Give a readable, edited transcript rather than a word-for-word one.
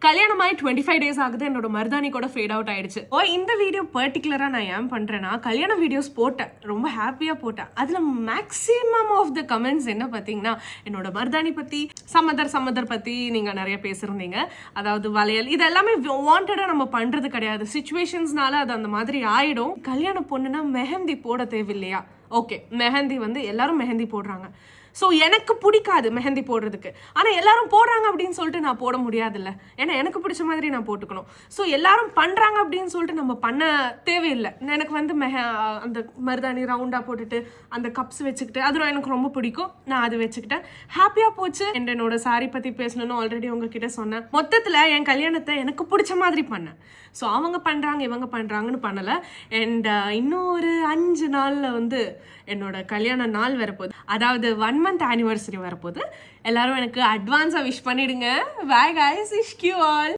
கல்யாணமாயி 25 days ஆகுது, என்னோட மருதாணி கூட ஃபேட் அவுட் ஆயிடுச்சு. இந்த வீடியோ பர்டிகுலராக நான் ஏன் பண்ணுறேன்னா, கல்யாண வீடியோஸ் போட்டேன், ரொம்ப ஹாப்பியாக போட்டேன். அதில் மேக்ஸிமம் ஆஃப் த கமெண்ட்ஸ் என்ன பார்த்தீங்கன்னா, என்னோட மருதாணி பற்றி, சம்மதர் பற்றி நீங்கள் நிறைய பேசுகிறீங்க. அதாவது வளையல், இது எல்லாமே வாண்டடாக நம்ம பண்ணுறது கிடையாது. சிச்சுவேஷன்ஸ்னால அது அந்த மாதிரி ஆகிடும். கல்யாண பொண்ணுன்னா மெஹந்தி போட தேவையில்லையா? ஓகே, மெஹந்தி எல்லாரும் மெஹந்தி போடுறாங்க. ஸோ எனக்கு பிடிக்காது மெஹந்தி போடுறதுக்கு. ஆனால் எல்லாரும் போடுறாங்க அப்படின்னு சொல்லிட்டு நான் போட முடியாதுல்ல. ஏன்னா எனக்கு பிடிச்ச மாதிரி நான் போட்டுக்கணும். ஸோ எல்லாரும் பண்ணுறாங்க அப்படின்னு சொல்லிட்டு நம்ம பண்ண தேவையில்லை. எனக்கு அந்த மருதாணி ரவுண்டாக போட்டுட்டு அந்த கப்ஸ் வச்சுக்கிட்டு அது எனக்கு ரொம்ப பிடிக்கும். நான் அது வச்சுக்கிட்டேன், ஹாப்பியாக போச்சு. என்னோட சாரி பற்றி பேசணும்னு ஆல்ரெடி உங்ககிட்ட சொன்னேன். மொத்தத்தில் என் கல்யாணத்தை எனக்கு பிடிச்ச மாதிரி பண்ணேன். ஸோ அவங்க பண்ணுறாங்க இவங்க பண்ணுறாங்கன்னு பண்ணலை. அண்ட் இன்னும் ஒரு 5 நாளில் என்னோட கல்யாண நாள் வரப்போகுது. அதாவது 1 month anniversary வரப்போகுது. எல்லாரும் எனக்கு அட்வான்ஸாக விஷ் பண்ணிடுங்க. Bye guys, wish you all.